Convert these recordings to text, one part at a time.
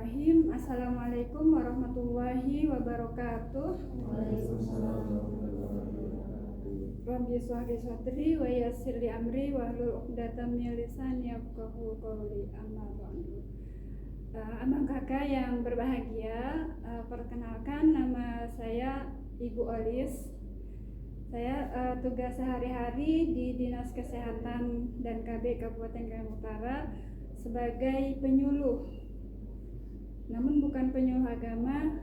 Bismillahirrahmanirrahim. Assalamualaikum warahmatullahi wabarakatuh. Rabbi shrah li sadri wa yassir li amri wahlul 'uqdatam min lisani yafqahu qawli. Amma ba'du. Abang kakak yang berbahagia, perkenalkan nama saya Ibu Olis. Saya tugas sehari-hari di Dinas Kesehatan dan KB Kabupaten Kalimantan Utara sebagai penyuluh. Namun bukan penyuluh agama,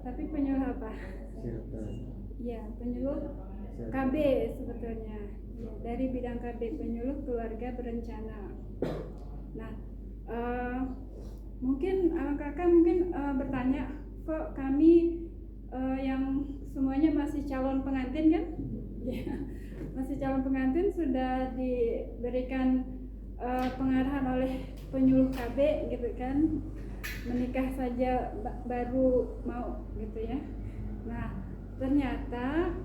tapi penyuluh apa? Ya, penyuluh KB sebetulnya. Ya, dari bidang KB, penyuluh keluarga berencana. Nah, mungkin kakak bertanya, kok kami yang semuanya masih calon pengantin kan? Ya, masih calon pengantin sudah diberikan pengarahan oleh penyuluh KB gitu kan, menikah saja baru mau gitu ya. Nah, ternyata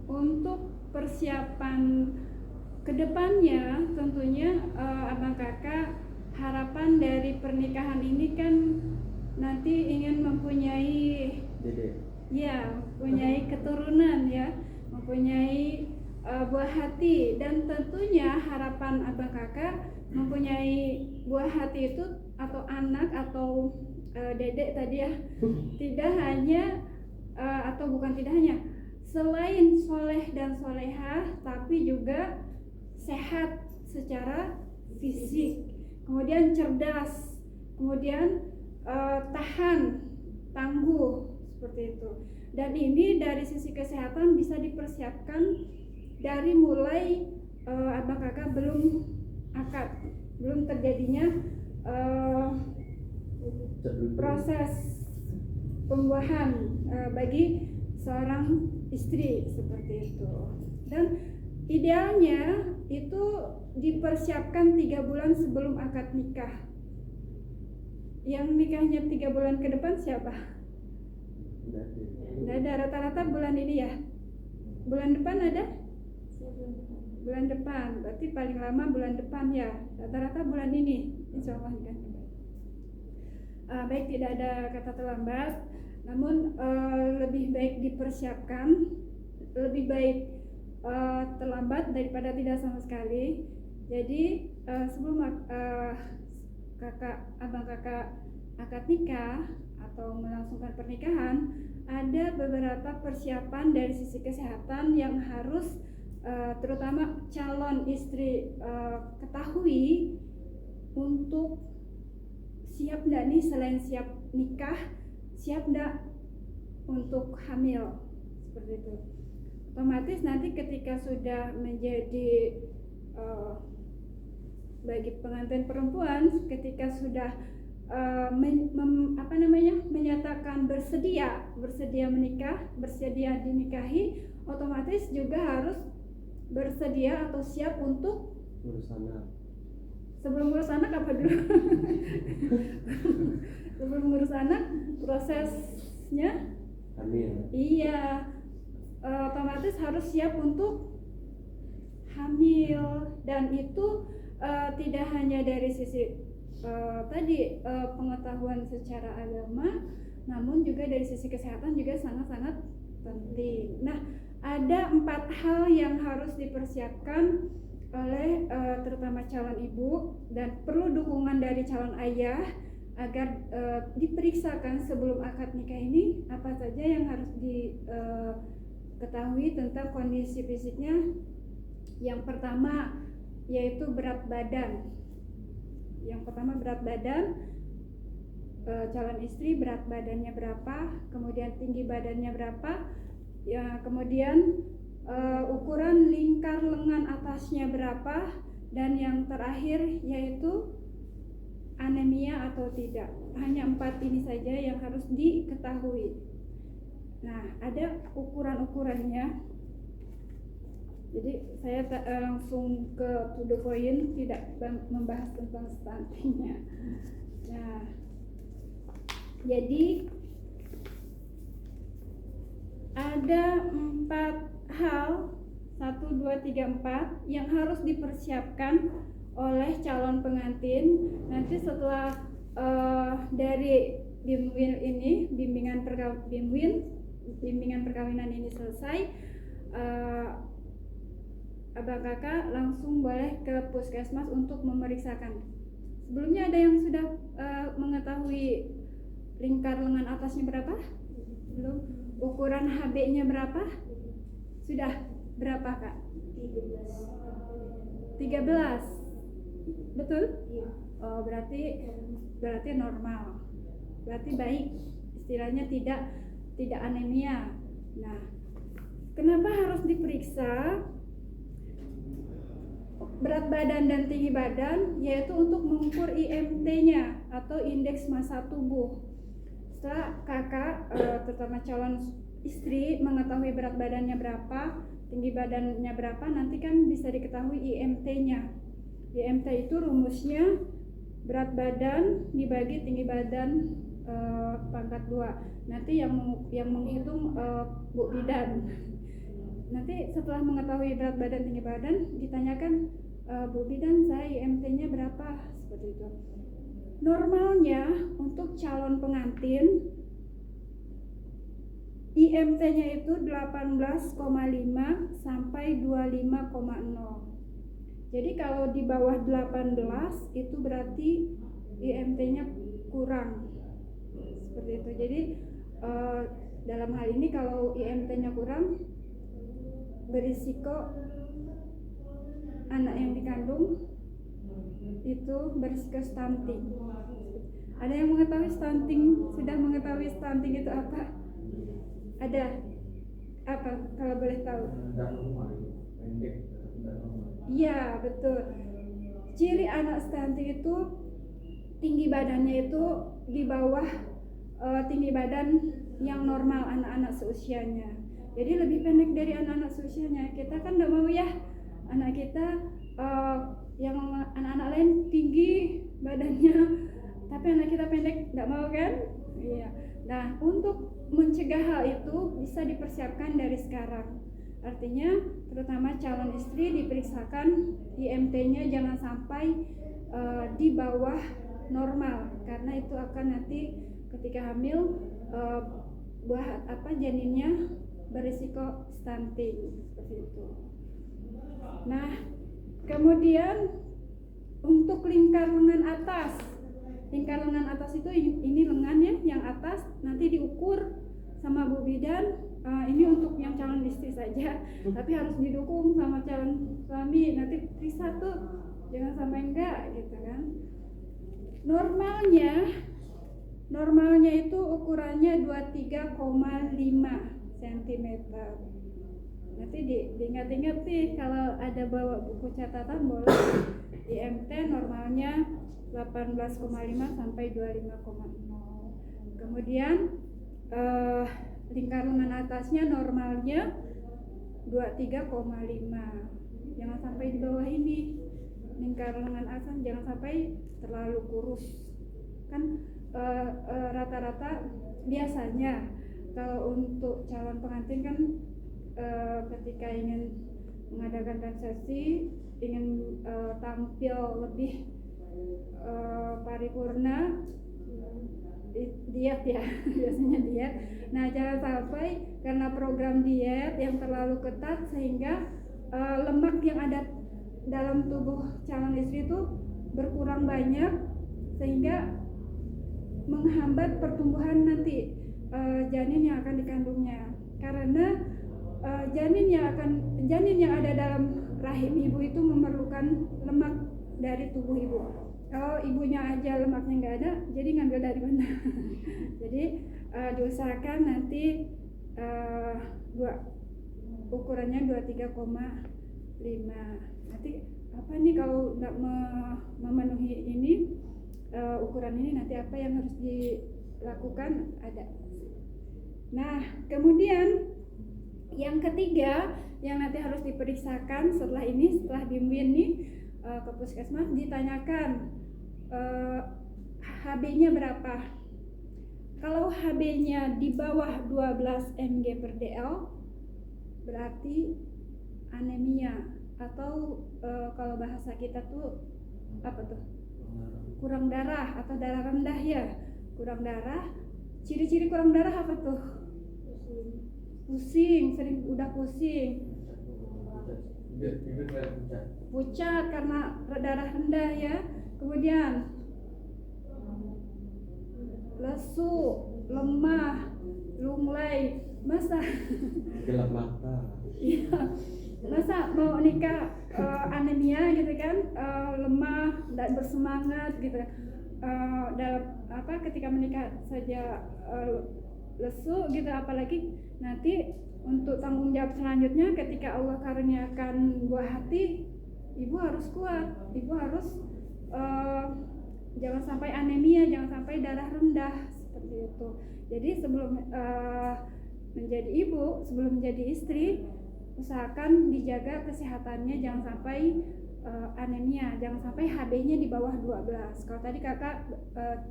untuk persiapan kedepannya tentunya abang kakak harapan dari pernikahan ini kan nanti ingin mempunyai mempunyai keturunan ya, mempunyai buah hati, dan tentunya harapan abang kakak mempunyai buah hati itu atau anak atau dedek tadi ya, tidak hanya selain soleh dan solehah, tapi juga sehat secara fisik, kemudian cerdas, kemudian tangguh seperti itu. Dan ini dari sisi kesehatan bisa dipersiapkan dari mulai abang kakak belum akad, belum terjadinya proses pembuahan bagi seorang istri seperti itu. Dan idealnya itu dipersiapkan 3 bulan sebelum akad nikah. Yang nikahnya 3 bulan ke depan siapa? Nggak ada, rata-rata bulan ini ya. Bulan depan ada? Bulan depan, berarti paling lama bulan depan ya. Rata-rata bulan ini, insya Allah kan. Baik, tidak ada kata terlambat. Namun lebih baik dipersiapkan, lebih baik terlambat daripada tidak sama sekali. Jadi sebelum abang kakak akad nikah atau melangsungkan pernikahan, ada beberapa persiapan dari sisi kesehatan yang harus terutama calon istri ketahui untuk siap enggak nih, selain siap nikah, siap enggak untuk hamil seperti itu. Otomatis nanti ketika sudah menjadi bagi pengantin perempuan, ketika sudah menyatakan bersedia menikah, bersedia dinikahi, otomatis juga harus bersedia atau siap untuk ngurus anak. Sebelum ngurus anak apa dulu? Sebelum ngurus anak prosesnya hamil. Iya, otomatis harus siap untuk hamil, dan itu tidak hanya dari sisi pengetahuan secara agama, namun juga dari sisi kesehatan juga sangat-sangat penting. Nah, ada 4 hal yang harus dipersiapkan oleh terutama calon ibu, dan perlu dukungan dari calon ayah agar diperiksakan sebelum akad nikah ini apa saja yang harus diketahui tentang kondisi fisiknya. Yang pertama yaitu berat badan. Calon istri berat badannya berapa, kemudian tinggi badannya berapa, ya, kemudian ukuran lingkar lengan atasnya berapa, dan yang terakhir yaitu anemia atau tidak. Hanya 4 ini saja yang harus diketahui. Nah, ada ukuran-ukurannya. Jadi saya langsung ke to the point, tidak membahas tentang stuntingnya. Nah, jadi ada 4 hal 1, 2, 3, 4 yang harus dipersiapkan oleh calon pengantin. Nanti setelah dari BIMWIN ini, bimbingan perkawinan ini selesai, abang kakak langsung boleh ke puskesmas untuk memeriksakan. Sebelumnya ada yang sudah mengetahui lingkar lengan atasnya berapa? Belum. Ukuran HB-nya berapa? Sudah berapa kak? 13. Betul? Iya. Oh, berarti normal. Berarti baik. Istilahnya tidak anemia. Nah, kenapa harus diperiksa berat badan dan tinggi badan? Yaitu untuk mengukur IMT-nya atau indeks massa tubuh. Setelah kakak, terutama calon istri, mengetahui berat badannya berapa, tinggi badannya berapa, nanti kan bisa diketahui IMT-nya. IMT itu rumusnya berat badan dibagi tinggi badan pangkat 2. Nanti yang menghitung Bu Bidan. Nanti setelah mengetahui berat badan tinggi badan, ditanyakan, Bu Bidan, saya IMT-nya berapa? Seperti itu. Normalnya untuk calon pengantin IMT-nya itu 18,5 sampai 25,0. Jadi kalau di bawah 18 itu berarti IMT-nya kurang. Seperti itu. Jadi dalam hal ini kalau IMT-nya kurang, berisiko anak yang dikandung itu berisiko stunting. Ada yang mengetahui stunting? Sudah mengetahui stunting itu apa? Ada apa kalau boleh tahu? Iya, betul. Ciri anak stunting itu tinggi badannya itu di bawah tinggi badan yang normal anak-anak seusianya. Jadi lebih pendek dari anak-anak seusianya. Kita kan tidak mau ya anak kita yang anak-anak lain tinggi badannya, tapi anak kita pendek, tidak mau kan? Iya. Nah, untuk mencegah hal itu bisa dipersiapkan dari sekarang. Artinya, terutama calon istri diperiksakan IMT-nya jangan sampai di bawah normal, karena itu akan nanti ketika hamil janinnya berisiko stunting seperti itu. Nah, kemudian untuk lingkar lengan atas itu ini lengannya yang atas nanti diukur sama Bu Bidan. Ini untuk yang calon istri saja, tapi harus didukung sama calon suami. Nanti periksa tuh, jangan sampai enggak gitu kan. Normalnya itu ukurannya 23,5 cm. Nanti diingat-ingat sih, kalau ada bawa buku catatan boleh. IMT normalnya 18,5 sampai 25,0. Kemudian lingkar lengan atasnya normalnya 23,5. Jangan sampai di bawah ini. Lingkar lengan atas jangan sampai terlalu kurus. Kan rata-rata biasanya kalau untuk calon pengantin kan ketika ingin mengadakan resepsi, ingin tampil lebih paripurna, diet ya biasanya diet. Nah, jangan sampai karena program diet yang terlalu ketat sehingga lemak yang ada dalam tubuh calon istri itu berkurang banyak sehingga menghambat pertumbuhan nanti janin yang akan dikandungnya. Karena janin yang ada dalam rahim ibu itu memerlukan lemak dari tubuh ibu. Kalau ibunya aja lemaknya nggak ada, jadi ngambil dari mana? Jadi diusahakan nanti ukurannya 23,5. Nanti apa nih kalau nggak memenuhi ini ukuran ini, nanti apa yang harus dilakukan ada. Nah, kemudian yang ketiga yang nanti harus diperiksakan setelah BIMWIN nih ke puskesmas, ditanyakan HB-nya berapa. Kalau HB-nya di bawah 12 mg/dl berarti anemia, atau kalau bahasa kita tuh apa tuh? kurang darah atau darah rendah ya, kurang darah. Ciri-ciri kurang darah apa tuh? Pusing, sering udah pusing, pucat karena darah rendah ya. Kemudian lesu, lemah, lunglai. Masa gelap mata. Iya, masa mau nikah anemia gitu kan, lemah dan bersemangat gitu. Dalam ketika menikah saja lesu gitu, apalagi nanti untuk tanggung jawab selanjutnya ketika Allah karuniakan buah hati, ibu harus kuat, ibu harus jangan sampai anemia, jangan sampai darah rendah seperti itu. Jadi sebelum menjadi ibu, sebelum menjadi istri, usahakan dijaga kesehatannya, jangan sampai anemia, jangan sampai HB-nya di bawah 12. Kalau tadi kakak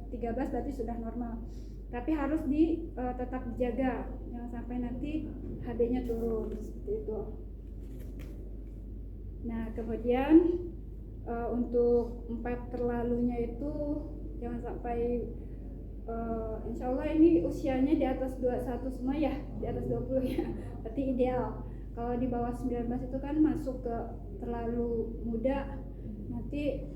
13 berarti sudah normal, tapi harus tetap dijaga, jangan sampai nanti HB-nya turun seperti itu. Nah kemudian untuk 4 terlalunya itu jangan sampai insya Allah ini usianya di atas 21 semua ya, di atas 20 ya, berarti ideal. Kalau di bawah 19 itu kan masuk ke terlalu muda, nanti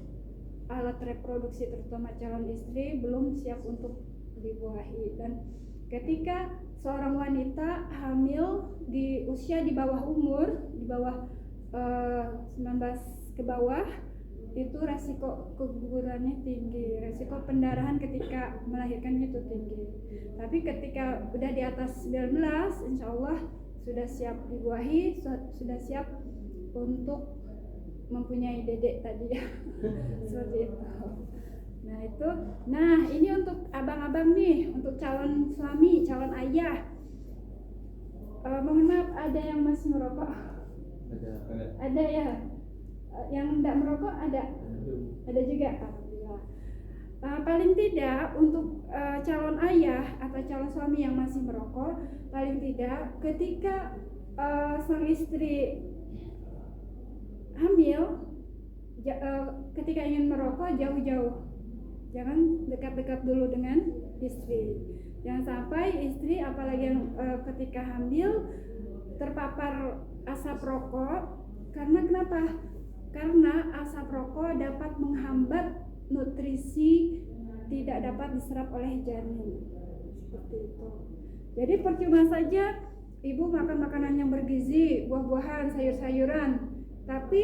alat reproduksi terutama calon istri belum siap untuk dibuahi. Dan ketika seorang wanita hamil di usia di bawah umur, di bawah 19 ke bawah, itu resiko kegugurannya tinggi, resiko pendarahan ketika melahirkannya itu tinggi. Tapi ketika udah di atas 19, insya Allah sudah siap dibuahi, sudah siap untuk mempunyai dedek tadi ya. Seperti itu. Nah ini untuk abang-abang nih, untuk calon suami, calon ayah. Mohon maaf, ada yang masih merokok? Ada ya. Yang tidak merokok ada juga, alhamdulillah. Paling tidak untuk calon ayah atau calon suami yang masih merokok, paling tidak ketika sang istri hamil, ketika ingin merokok jauh-jauh, jangan dekat-dekat dulu dengan istri. Jangan sampai istri apalagi yang ketika hamil terpapar asap rokok. Karena kenapa? Karena asap rokok dapat menghambat nutrisi, tidak dapat diserap oleh janin. Seperti itu. Jadi percuma saja ibu makan makanan yang bergizi, buah-buahan, sayur-sayuran. Tapi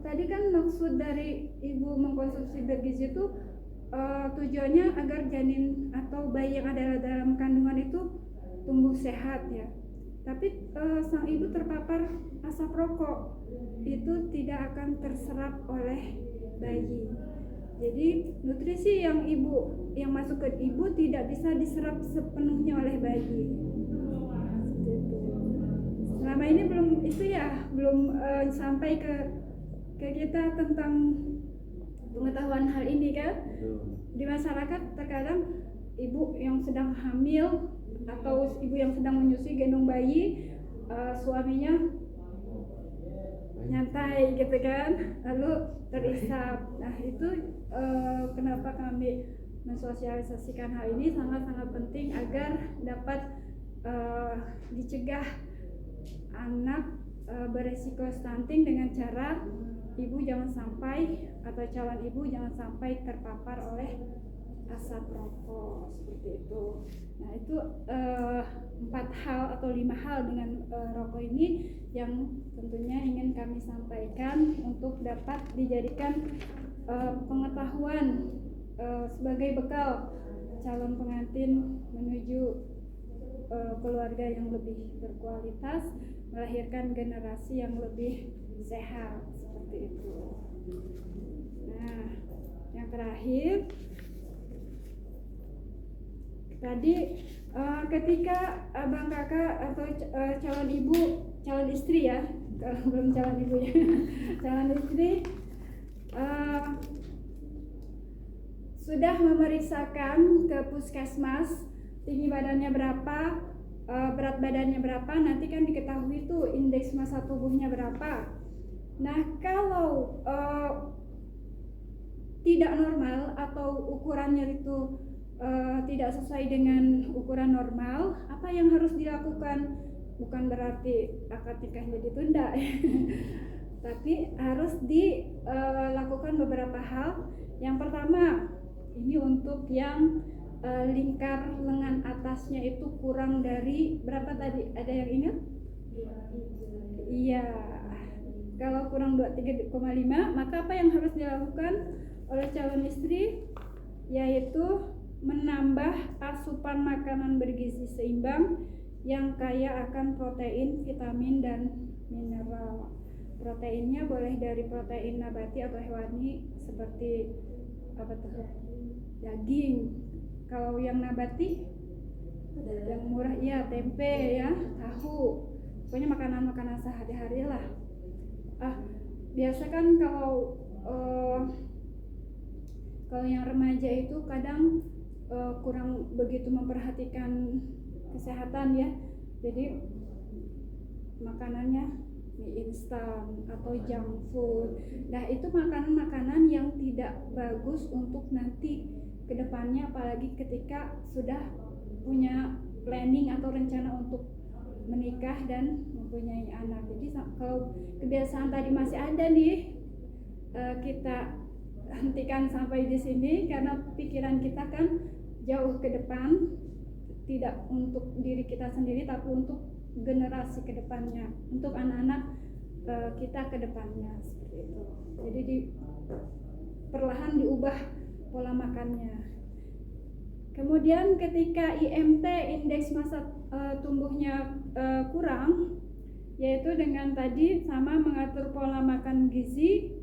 tadi kan maksud dari ibu mengkonsumsi bergizi itu tujuannya agar janin atau bayi yang ada dalam kandungan itu tumbuh sehat ya. Tapi sang ibu terpapar asap rokok, itu tidak akan terserap oleh bayi. Jadi nutrisi yang masuk ke ibu tidak bisa diserap sepenuhnya oleh bayi. Selama ini belum sampai ke kita tentang pengetahuan hal ini kan. Di masyarakat terkadang ibu yang sedang hamil atau ibu yang sedang menyusui gendong bayi, suaminya nyantai gitu kan, lalu terisap. Nah itu kenapa kami mensosialisasikan hal ini sangat-sangat penting agar dapat dicegah anak beresiko stunting dengan cara ibu jangan sampai atau calon ibu jangan sampai terpapar oleh asap rokok seperti itu. Nah itu 4 hal atau 5 hal dengan rokok ini yang tentunya ingin kami sampaikan untuk dapat dijadikan pengetahuan sebagai bekal calon pengantin menuju keluarga yang lebih berkualitas, melahirkan generasi yang lebih sehat seperti itu. Nah yang terakhir tadi ketika abang kakak atau calon ibu, calon istri ya, belum calon ibu ya, calon istri sudah memeriksakan ke puskesmas tinggi badannya berapa, berat badannya berapa, nanti kan diketahui tuh indeks massa tubuhnya berapa. Nah kalau tidak normal atau ukurannya itu tidak sesuai dengan ukuran normal, apa yang harus dilakukan? Bukan berarti akad nikahnya ditunda, tapi harus dilakukan beberapa hal. Yang pertama, ini untuk yang lingkar lengan atasnya itu kurang dari berapa tadi? Ada yang ingat? Iya, kalau kurang 23,5, maka apa yang harus dilakukan oleh calon istri? Yaitu menambah asupan makanan bergizi seimbang yang kaya akan protein, vitamin, dan mineral. Proteinnya boleh dari protein nabati atau hewani seperti apa tuh? Daging. Kalau yang nabati yang murah ya tempe ya, tahu. Pokoknya makanan-makanan sehari-hari lah. Biasa kan kalau yang remaja itu kadang kurang begitu memperhatikan kesehatan ya, jadi makanannya mie instan atau junk food. Nah, itu makanan-makanan yang tidak bagus untuk nanti kedepannya, apalagi ketika sudah punya planning atau rencana untuk menikah dan mempunyai anak. Jadi kalau kebiasaan tadi masih ada nih, kita hentikan sampai di sini, karena pikiran kita kan jauh ke depan, tidak untuk diri kita sendiri tapi untuk generasi ke depannya, untuk anak-anak kita ke depannya, seperti itu. Jadi perlahan diubah pola makannya. Kemudian ketika IMT, indeks massa tumbuhnya kurang, yaitu dengan tadi sama mengatur pola makan gizi,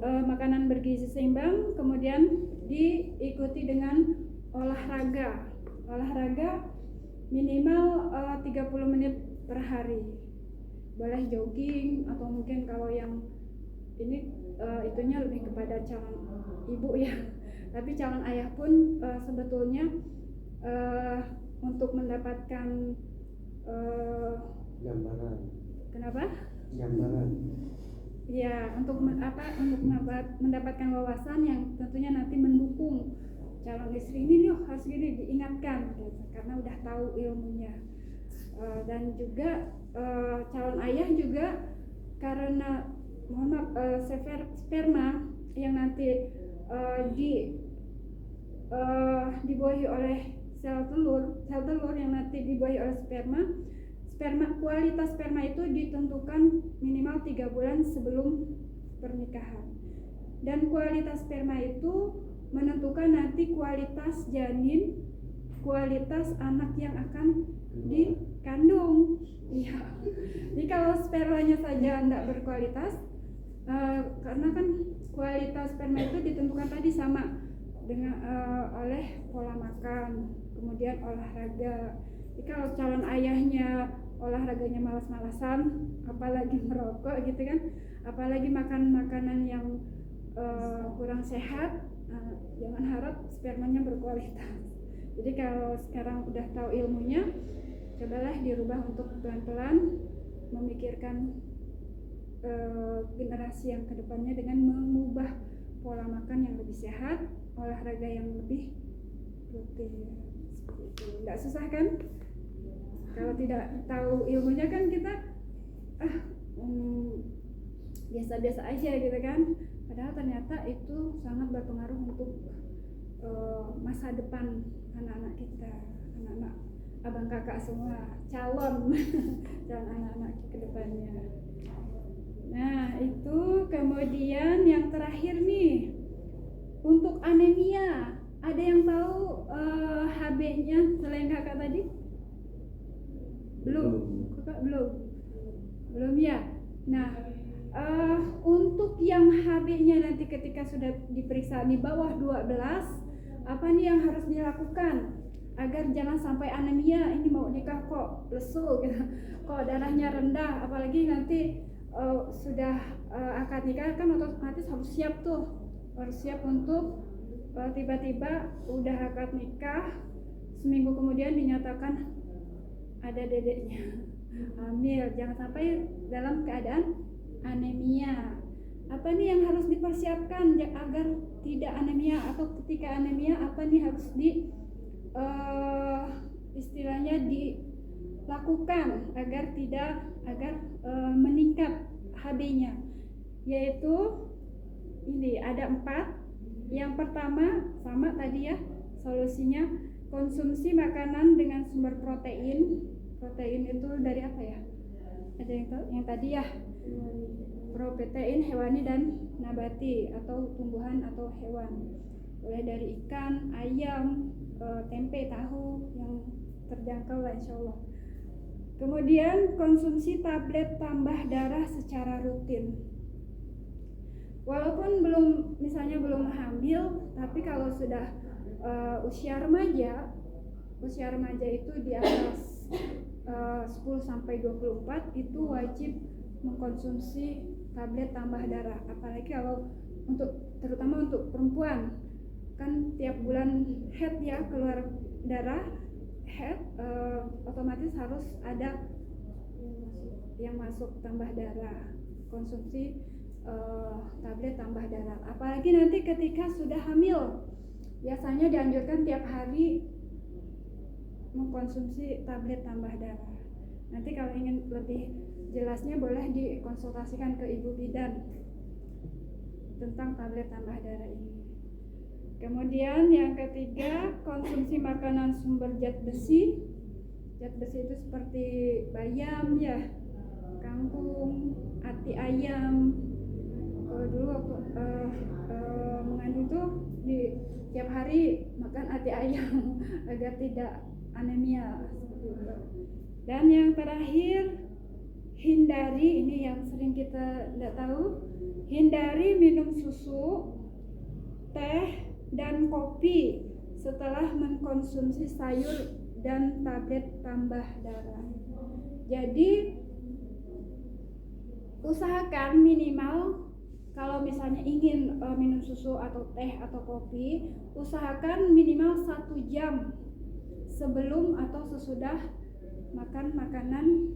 makanan bergizi seimbang, kemudian diikuti dengan olahraga minimal 30 menit per hari. Boleh jogging atau mungkin kalau yang ini itunya lebih kepada calon ibu ya. Tapi calon ayah pun sebetulnya untuk mendapatkan gambaran. Kenapa? Gambaran. Ya, untuk mendapatkan wawasan yang tentunya nanti mendukung calon istri ini nih harus gini, diingatkan gitu, karena udah tahu ilmunya. Dan juga calon ayah juga karena sperma yang nanti dibuahi oleh sel telur yang nanti dibuahi oleh sperma, kualitas sperma itu ditentukan minimal 3 bulan sebelum pernikahan, dan kualitas sperma itu menentukan nanti kualitas janin, kualitas anak yang akan dikandung. Iya. Jadi kalau spermanya saja tidak berkualitas, karena kan kualitas sperma itu ditentukan tadi sama dengan oleh pola makan, kemudian olahraga. Jadi kalau calon ayahnya olahraganya malas-malasan, apalagi merokok gitu kan, apalagi makan makanan yang kurang sehat, jangan harap spermanya berkualitas. Jadi kalau sekarang udah tahu ilmunya, cobalah dirubah untuk pelan-pelan memikirkan generasi yang kedepannya dengan mengubah pola makan yang lebih sehat, olahraga yang lebih rutin. Seperti itu. Nggak susah kan? Kalau tidak tahu ilmunya kan kita biasa-biasa aja gitu kan. Padahal ternyata itu sangat berpengaruh untuk masa depan anak-anak kita, anak-anak abang kakak semua, calon anak-anak ke depannya. Nah itu, kemudian yang terakhir nih, untuk anemia, ada yang tahu HB-nya selain kakak tadi? Belum? Kakak belum ya? Nah, untuk yang HB-nya nanti ketika sudah diperiksa di bawah 12, apa nih yang harus dilakukan agar jangan sampai anemia, ini mau nikah kok lesu gitu, kok darahnya rendah, apalagi nanti sudah akad nikah kan otomatis harus siap untuk tiba-tiba udah akad nikah, seminggu kemudian dinyatakan ada dedeknya hamil. Jangan sampai dalam keadaan anemia. Apa nih yang harus dipersiapkan agar tidak anemia, atau ketika anemia apa nih harus istilahnya dilakukan agar meningkat HB-nya, yaitu ini ada 4. Yang pertama sama tadi ya solusinya, konsumsi makanan dengan sumber protein. Protein itu dari apa ya? Ada yang tahu? Yang tadi ya, protein hewani dan nabati atau tumbuhan atau hewan. Boleh dari ikan, ayam, tempe, tahu yang terjangkau lah insya Allah. Kemudian konsumsi tablet tambah darah secara rutin. Walaupun misalnya belum hamil, tapi kalau sudah usia remaja itu di atas 10 sampai 24 itu wajib mengkonsumsi tablet tambah darah. Apalagi kalau terutama untuk perempuan, kan tiap bulan head ya, keluar darah head, otomatis harus ada yang masuk tambah darah, konsumsi tablet tambah darah. Apalagi nanti ketika sudah hamil, biasanya dianjurkan tiap hari mengkonsumsi tablet tambah darah. Nanti kalau ingin lebih jelasnya boleh dikonsultasikan ke ibu bidan tentang tablet tambah darah ini. Kemudian yang ketiga, konsumsi makanan sumber zat besi. Zat besi itu seperti bayam ya, kangkung, ati ayam. Dulu waktu mengandung tuh di tiap hari makan ati ayam agar tidak anemia. Dan yang terakhir, hindari, ini yang sering kita tidak tahu, hindari minum susu, teh, dan kopi setelah mengkonsumsi sayur dan tablet tambah darah. Jadi usahakan minimal kalau misalnya ingin minum susu atau teh atau kopi, usahakan minimal 1 jam sebelum atau sesudah makan makanan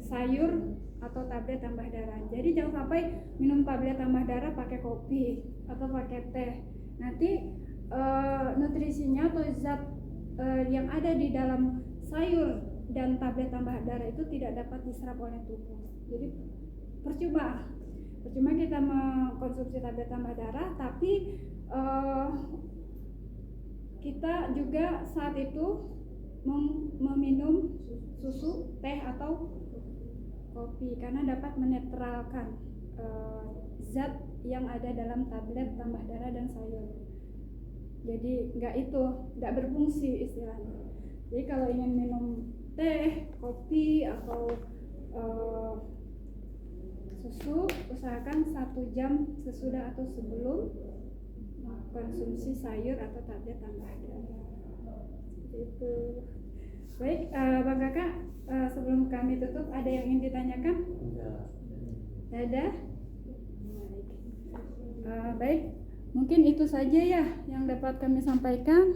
sayur atau tablet tambah darah. Jadi jangan sampai minum tablet tambah darah pakai kopi atau pakai teh. Nanti nutrisinya atau zat yang ada di dalam sayur dan tablet tambah darah itu tidak dapat diserap oleh tubuh. Jadi percuma kita mengkonsumsi tablet tambah darah, tapi kita juga saat itu meminum susu, teh atau kopi karena dapat menetralkan zat yang ada dalam tablet tambah darah dan sayur. Jadi nggak berfungsi istilahnya. Jadi kalau ingin minum teh, kopi atau susu, usahakan 1 jam sesudah atau sebelum konsumsi sayur atau tablet tambah darah. Itu. Baik, Bang Kakak, sebelum kami tutup ada yang ingin ditanyakan? Ada? Baik, mungkin itu saja ya yang dapat kami sampaikan.